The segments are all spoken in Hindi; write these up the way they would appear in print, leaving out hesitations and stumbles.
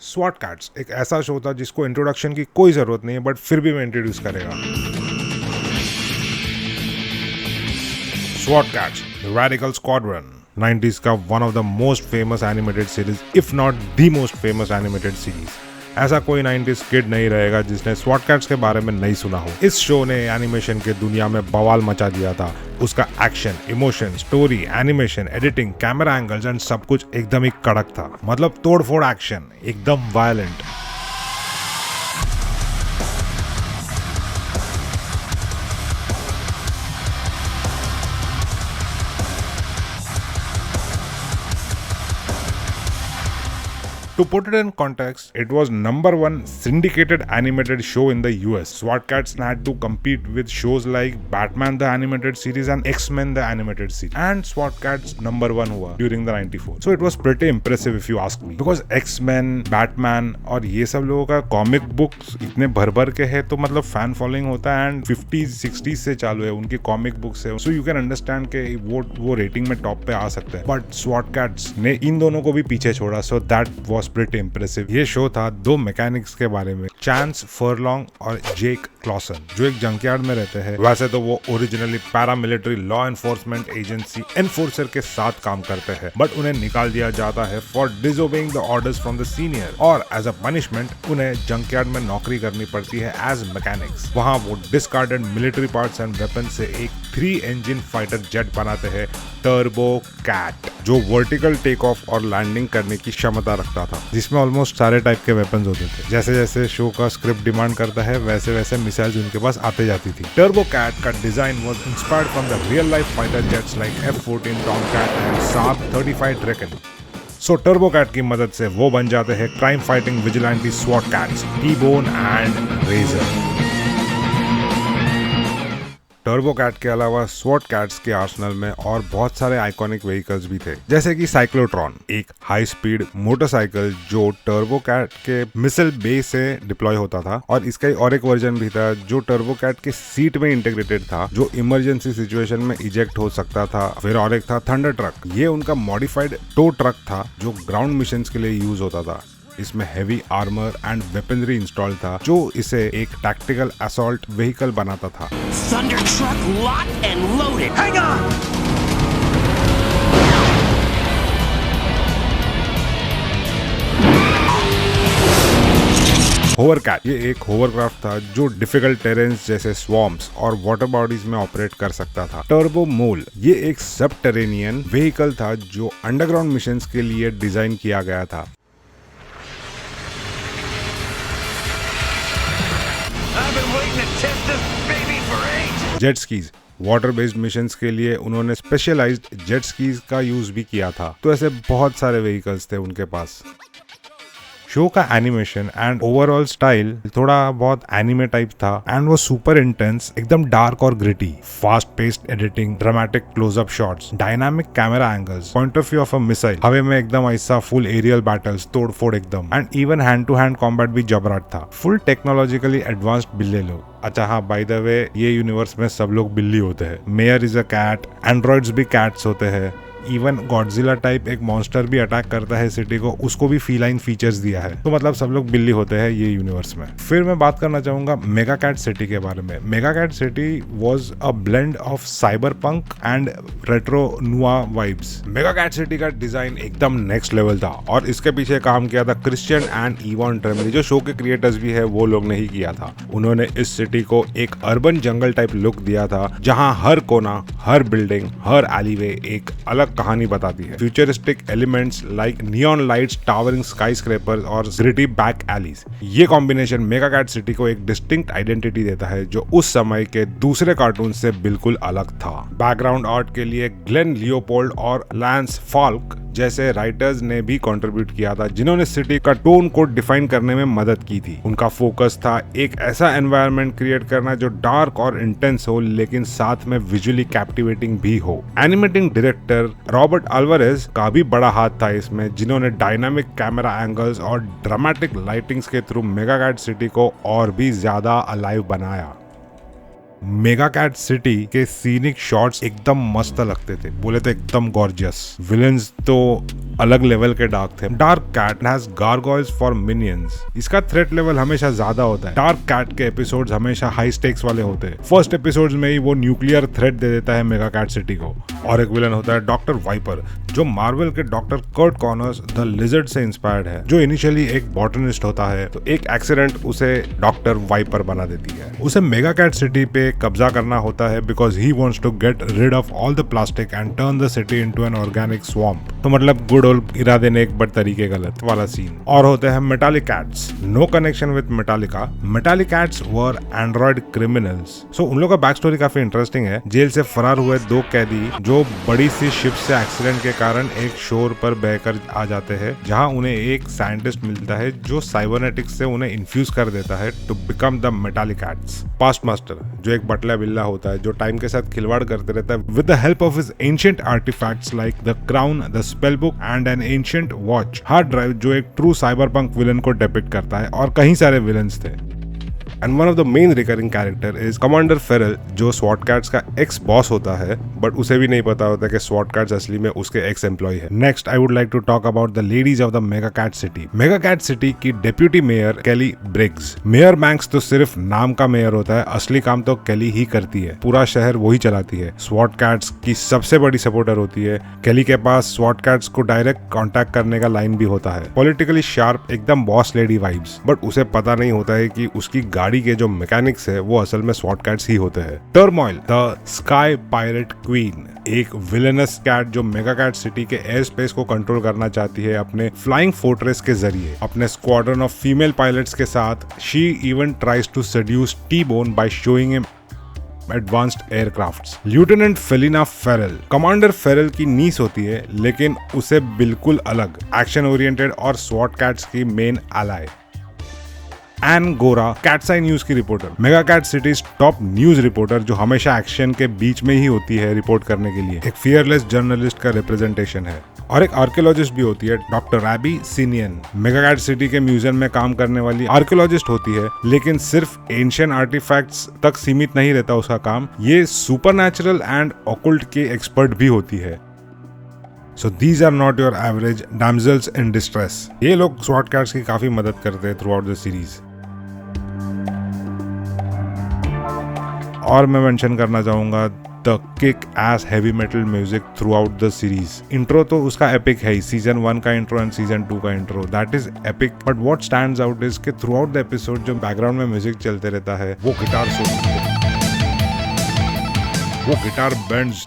स्वॉट कैट्स एक ऐसा शो था जिसको इंट्रोडक्शन की कोई जरूरत नहीं है, बट फिर भी मैं इंट्रोड्यूस करेगा। स्वॉट कैट्स रेडिकल स्क्वाड्रन 90s का one of the most famous animated series, if not the most famous animated series. ऐसा कोई 90s किड नहीं रहेगा जिसने स्वॉट कैट्स के बारे में नहीं सुना हो। इस शो ने एनिमेशन के दुनिया में बवाल मचा दिया था। उसका action, emotion, story, animation, editing, camera angles and सब कुछ एकदम ही कड़क था। मतलब तोड़फोड़ एक्शन, एकदम violent. To put it in context, it was #1 syndicated animated show in the US. SWAT Cats had to compete with shows like Batman the Animated Series and X-Men the Animated Series. And SWAT Cats #1 हुआ during the 94. So it was pretty impressive if you ask me. Because X-Men, Batman और ये सब लोगों का कॉमिक बुक्स इतने भर के है, तो मतलब फैन फॉलोइंग होता है एंड 50s 60s से चालू है उनकी कॉमिक बुक्स है। So you can understand कि वो रेटिंग में टॉप पे आ सकते हैं। But SWAT Cats ने इन दोनों को भी पीछे छोड़ा, so that was pretty impressive। ये शो था दो मैकेनिक्स के बारे में, चांस फर्लॉन्ग और जेक क्लॉसन, जो एक जंकयार्ड में रहते हैं। वैसे तो वो originally paramilitary law enforcement agency enforcer के साथ काम करते हैं, बट उन्हें निकाल दिया जाता है for disobeying the orders from the senior, और एज अ पनिशमेंट उन्हें जंकयार्ड में नौकरी करनी पड़ती है एज मैकेनिक्स। वहाँ वो discarded military parts and weapon से एक 3 इंजन फाइटर जेट बनाते हैं, टर्बो कैट, जो वर्टिकल टेक ऑफ और लैंडिंग करने की क्षमता रखता था, जिसमें ऑलमोस्ट सारे टाइप के वेपन्स होते थे। जैसे जैसे शो का स्क्रिप्ट डिमांड करता है, वैसे वैसे मिसाइल्स उनके पास आते जाती थी। टर्बो कैट का design was inspired from the real life fighter jets like F-14 Tomcat and साब 35 ड्रैगन। सो टर्बो कैट की मदद से वो बन जाते हैं क्राइम फाइटिंग विजिलेंटी स्वॉट Kats, T-Bone and Razor. Turbo Kat के अलावा स्वॉट कैट्स के आर्सेनल में और बहुत सारे आइकॉनिक व्हीकल्स भी थे, जैसे कि साइक्लोट्रॉन, एक हाई स्पीड मोटरसाइकिल जो टर्बो कैट के मिसाइल बे से डिप्लॉय होता था, और इसका और एक वर्जन भी था जो टर्बो कैट के सीट में इंटीग्रेटेड था, जो इमरजेंसी सिचुएशन में इजेक्ट हो सकता था। फिर और एक था थंडर ट्रक। ये उनका मॉडिफाइड टो ट्रक था जो ग्राउंड मिशन के लिए यूज होता था। इसमें heavy armour and weaponry install था, जो इसे एक टैक्टिकल असॉल्ट व्हीकल बनाता था। Thunder truck locked and loaded. Hang on! होवरकैट ये एक होवरक्राफ्ट था जो डिफिकल्ट टेरेन्स जैसे स्वॉम्प्स और वाटर बॉडीज में ऑपरेट कर सकता था। टर्बो मोल ये एक सबटेरेनियन व्हीकल था जो अंडरग्राउंड मिशंस के लिए डिजाइन किया गया था। Jet skis water based missions के लिए उन्होंने स्पेशलाइज्ड जेट स्कीज का यूज भी किया था। तो ऐसे बहुत सारे व्हीकल्स थे उनके पास। शो का एनिमेशन एंड ओवरऑल स्टाइल थोड़ा बहुत एनिमे टाइप था एंड वो सुपर इंटेंस, एकदम डार्क और gritty. Fast paced editing, dramatic closeup shots, dynamic camera angles, point of view of a missile, हवे में एकदम ऐसा फुल एरियल बैटल्स, तोड़ फोड़ एकदम, and even hand to hand combat भी जबराट था। फुल टेक्नोलॉजिकली एडवांस्ड बिल्ले लोग। अच्छा हाँ, बाय द वे ये यूनिवर्स में सब लोग बिल्ली होते हैं। Mayor is a cat, androids भी कैट्स होते हैं। इवन गॉडजिला टाइप एक मॉन्स्टर भी अटैक करता है सिटी को, उसको भी फीलाइन फीचर्स दिया है। तो मतलब सब लोग बिल्ली होते हैं ये यूनिवर्स में। फिर मैं बात करना चाहूंगा मेगा कैट सिटी के बारे में। Mega cat city was a blend of cyber punk and retro noir vibes. Mega cat city का डिजाइन एकदम नेक्स्ट लेवल था, और इसके पीछे काम किया था क्रिश्चियन एंड इवान ट्रेमली, जो शो के क्रिएटर्स भी है, वो लोग ने ही किया था। उन्होंने इस सिटी को एक अर्बन जंगल टाइप लुक दिया था, जहाँ हर कोना, हर बिल्डिंग, हर एलीवे एक अलग कहानी बताती है। Futuristic elements like neon lights, towering skyscrapers और ग्रिटी बैक एलीज, ये कॉम्बिनेशन मेगा कैट सिटी को एक डिस्टिंक्ट आइडेंटिटी देता है जो उस समय के दूसरे कार्टून से बिल्कुल अलग था। बैकग्राउंड आर्ट के लिए ग्लेन लियोपोल्ड और लैंस फाल्क जैसे राइटर्स ने भी कंट्रीब्यूट किया था, जिन्होंने सिटी का टोन को डिफाइन करने में मदद की थी। उनका फोकस था एक ऐसा एनवायरनमेंट क्रिएट करना जो डार्क और इंटेंस हो, लेकिन साथ में विजुअली कैप्टिवेटिंग भी हो। एनिमेटिंग डायरेक्टर रॉबर्ट अल्वारेज का भी बड़ा हाथ था इसमें, जिन्होंने डायनामिक कैमरा एंगल्स और ड्रामेटिक लाइटिंग्स के थ्रू मेगा कैट सिटी को और भी ज्यादा अलाइव बनाया। मेगा कैट सिटी के सीनिक शॉट्स एकदम मस्त लगते थे, बोले तो एकदम गॉर्जियस। विलेंस तो अलग लेवल के डार्क थे। Dark Kat has gargoyles for minions. इसका थ्रेट लेवल हमेशा ज्यादा होता है। डार्क कैट के एपिसोड्स हमेशा हाई स्टेक्स वाले होते हैं। फर्स्ट एपिसोड्स में ही वो न्यूक्लियर थ्रेट दे देता है मेगा कैट सिटी को। और एक विलन होता है डॉक्टर वाइपर, जो मार्वल के doctor Curt Connors the lizard से इंस्पायर्ड है, जो इनिशियली एक बॉटनिस्ट होता है, तो एक एक्सीडेंट उसे डॉक्टर वाइपर बना देती है। उसे मेगा कैट सिटी पे कब्जा करना होता है because he wants to get rid of all the plastic and turn the city into an organic swamp. तो मतलब गुड ओल्ड इरादे नेक बट तरीके गलत वाला सीन। और होते हैं Metallic Kats. No connection with Metallica. Metallic Kats were android criminals. So उन लोगों का बैक स्टोरी काफी इंटरेस्टिंग है। जेल से फरार हुए 2 कैदी जो बड़ी सी शिप से एक्सीडेंट के कारण एक शोर पर बहकर आ जाते हैं, जहां उन्हें एक साइंटिस्ट मिलता है जो साइबरनेटिक्स से उन्हें इन्फ्यूज कर देता है to become the metallic cats. Past master, जो एक बटला बिल्ला होता है जो टाइम के साथ खिलवाड़ करते रहता है, with the help of his ancient artifacts like the crown, the spell book and an ancient watch. Hard drive, जो एक ट्रू साइबरपंक विलन को डिपिक्ट करता है, और कई सारे विलन्स थे। And one of the main recurring character is commander Feral, जो स्वॉट कैट्स का एक्स बॉस होता है, बट उसे भी नहीं पता होता कि स्वॉट कैट्स असली में उसके एक्स एम्प्लॉय है। Next I would like to talk about the ladies of the mega cat city. Mega cat city की deputy mayor Kelly Briggs. Mayor Banks तो सिर्फ नाम का मेयर होता है, असली काम तो केली ही करती है। पूरा शहर वही चलाती है। स्वॉट कैट्स की सबसे बड़ी सपोर्टर होती है। केली के पास स्वॉट कैट्स को डायरेक्ट कॉन्टैक्ट करने का लाइन भी होता है। पॉलिटिकली शार्प, एकदम बॉस लेडी वाइब्स, बट उसे पता नहीं होता है कि उसकी गाड़ी के जो मैकेनिक्स है वो असल में स्वॉट कैट्स ही होते हैं। Turmoil, the sky pirate queen, एक विलेनस कैट जो मेगा कैट सिटी के एयर स्पेस को कंट्रोल करना चाहती है अपने फ्लाइंग फोर्ट्रेस के जरिए। अपने स्क्वाड्रन ऑफ फीमेल पायलट्स के साथ she even tries to seduce T-Bone by showing him advanced aircrafts. Lieutenant Felina Feral, commander Feral की नीस होती है, लेकिन उसे बिल्कुल अलग, एक्शन ओरिएंटेड और स्वॉट कैट्स की main ally. Ann Gora, cats news की reporter, mega cat city's top news reporter, जो हमेशा एक्शन के बीच में ही होती है रिपोर्ट करने के लिए। एक फियरलेस जर्नलिस्ट का रिप्रेजेंटेशन है। और एक आर्कियोलॉजिस्ट भी होती है, डॉक्टर रैबी सिनियन। मेगा कैट सिटी के म्यूजियम में काम करने वाली आर्कियोलॉजिस्ट होती है, लेकिन सिर्फ एंशिएंट आर्टिफैक्ट्स तक सीमित नहीं रहता उसका काम। ये सुपरनैचुरल एंड ऑकल्ट के एक्सपर्ट भी होती है। So these are not your average damsels in distress. ये लोग स्वॉट कैट्स की काफी मदद करते हैं थ्रू आउट द सीरीज। और मैं मेंशन करना चाहूंगा the kick S heavy metal music through out the series. Intro तो उसका एपिक है ही, सीजन 1 का इंट्रो एंड सीजन 2 का intro, that is epic. But what stands out is कि थ्रू आउट द एपिसोड जो बैकग्राउंड में म्यूजिक चलते रहता है, वो गिटार सोलो, वो गिटार बेंड्स,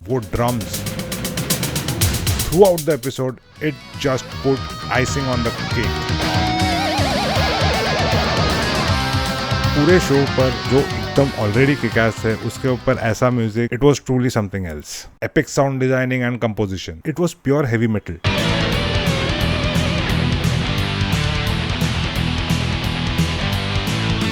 वो drums, throughout the episode it just put icing on the cake. पूरे शो पर जो एकदम ऑलरेडी किक-एस है, उसके ऊपर ऐसा music, it was truly something else. Epic sound designing and composition. It was pure heavy metal.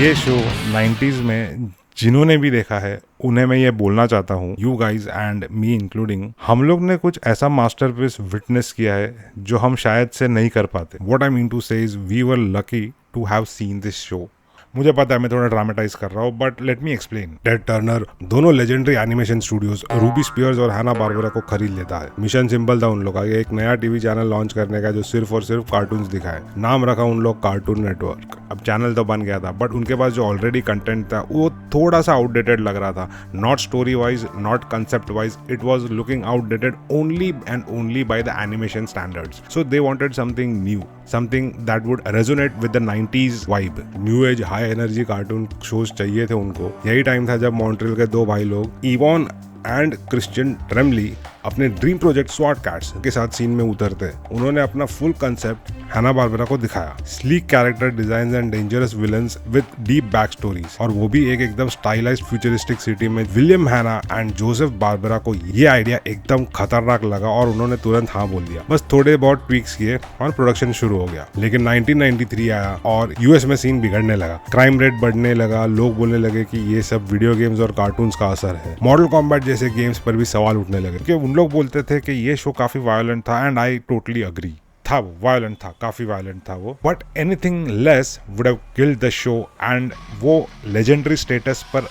ये शो 90s में जिन्होंने भी देखा है उन्हें मैं ये बोलना चाहता हूँ, you guys and me including, हम लोग ने कुछ ऐसा मास्टरपीस विटनेस किया है जो हम शायद से नहीं कर पाते। What I mean to say is we were lucky to have seen this show. मुझे पता है मैं थोड़ा ड्रामेटाइज कर रहा हूँ, but let me explain. Ted Turner दोनों legendary animation studios Ruby Spears और हैना बार्बरा को खरीद लेता है। मिशन सिंपल था उन लोग का, एक नया टीवी चैनल लॉन्च करने का जो सिर्फ और सिर्फ कार्टून्स दिखाए। नाम रखा उन लोग कार्टून नेटवर्क। अब चैनल तो बन गया था, बट उनके पास जो ऑलरेडी कंटेंट था वो थोड़ा सा आउटडेटेड लग रहा था। Not story wise, not concept wise, it was looking outdated only and only by the animation standards. So they wanted something new, something that would resonate with the 90s vibe. New age high energy cartoon shows चाहिए थे उनको। यही टाइम था जब मॉन्ट्रियल के 2 भाई लोग इवॉन एंड क्रिश्चियन ट्रेमली अपने ड्रीम प्रोजेक्ट स्वॉट कैट्स के साथ सीन में उतरते। उन्होंने अपना फुल कंसेप्ट हैना बार्बरा को दिखाया, sleek character design and dangerous villains with deep back stories, और वो भी एक एकदम स्टाइलाइज्ड फ्यूचरिस्टिक सिटी में। विलियम हैना एंड जोसेफ बार्बरा को ये आइडिया एकदम खतरनाक लगा और उन्होंने तुरंत हाँ बोल दिया। बस थोड़े बहुत ट्वीक्स किए और प्रोडक्शन शुरू हो गया। लेकिन 1993 आया और यूएस में सीन बिगड़ने लगा, क्राइम रेट बढ़ने लगा, लोग बोलने लगे कि ये सब वीडियो गेम्स और कार्टून्स का असर है। मॉडल कॉम्बैट जैसे गेम्स पर भी सवाल उठने लगे, क्योंकि उन लोग बोलते थे कि ये शो काफी वायलेंट था, एंड आई टोटली अग्री। था वो, वायलेंट था, काफी वायलेंट था वो, but anything less would have killed the show and वो लेजेंडरी स्टेटस पर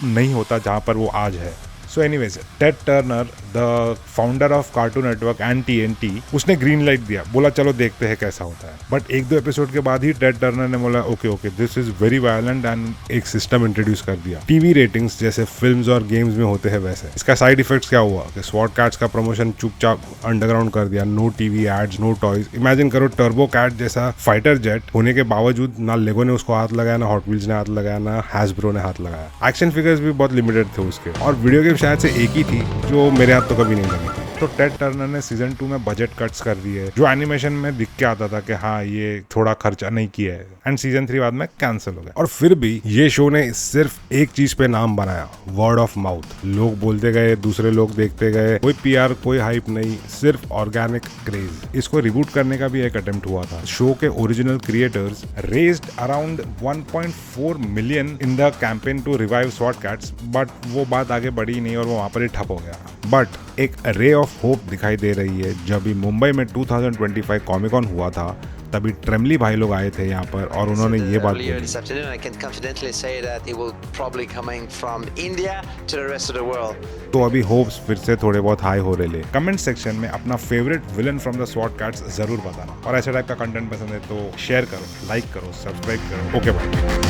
नहीं होता जहां पर वो आज है। So anyways, Ted Turner the founder of cartoon network and TNT, उसने ग्रीन लाइट दिया, बोला चलो देखते हैं कैसा होता है। बट एक दो एपिसोड के बाद ही टेड टर्नर ने बोला okay this is very violent and एक सिस्टम इंट्रोड्यूस कर दिया। टीवी रेटिंग्स जैसे फिल्म्स और गेम्स में होते हैं वैसे। इसका साइड इफेक्ट्स क्या हुआ कि स्वॉट कैट्स का प्रमोशन चुपचाप अंडरग्राउंड कर दिया, no TV ads, no toys. Imagine करो टर्बो कैट जैसा फाइटर जेट होने के बावजूद ना लेगो ने उसको हाथ लगाया, ना हॉट व्हील्स ने हाथ लगाया, ना हैसब्रो ने हाथ लगाया। एक्शन फिगर्स भी बहुत लिमिटेड थे उसके, और वीडियो गेम शायद से एक ही थी जो मेरे हाथ तो कभी नहीं लगी थी। तो टेड टर्नर ने सीजन 2 में बजट कट्स कर दिए, जो एनिमेशन में दिख के आता था कि हाँ ये थोड़ा खर्चा नहीं किया है, एंड सीजन 3 बाद में कैंसिल हो गया। और फिर भी ये शो ने सिर्फ एक चीज पे नाम बनाया, वर्ड ऑफ माउथ। लोग बोलते गए, दूसरे लोग देखते गए, कोई PR कोई हाइप नहीं, सिर्फ ऑर्गेनिक क्रेज। इसको रिबूट करने का भी एक अटेम्प्ट हुआ था। शो के original creators raised around 1.4 million in the campaign to revive स्वॉट कैट्स, बट वो बात आगे बढ़ी नहीं और वो वहां पर ही ठप हो गया। बट एक रे ऑफ होप दिखाई दे रही है। जब भी मुंबई में 2025 कॉमिकॉन हुआ था, तभी ट्रेमली भाई लोग आए थे यहाँ पर और उन्होंने ये बात बोली। तो अभी होप्स फिर से थोड़े बहुत हाई हो रहे ले। कमेंट सेक्शन में अपना फेवरेट विलन फ्रॉम द स्वॉट कैट्स जरूर बताना, और ऐसे टाइप का कंटेंट पसंद है तो शेयर करो, लाइक करो, सब्सक्राइब करो। Okay bye.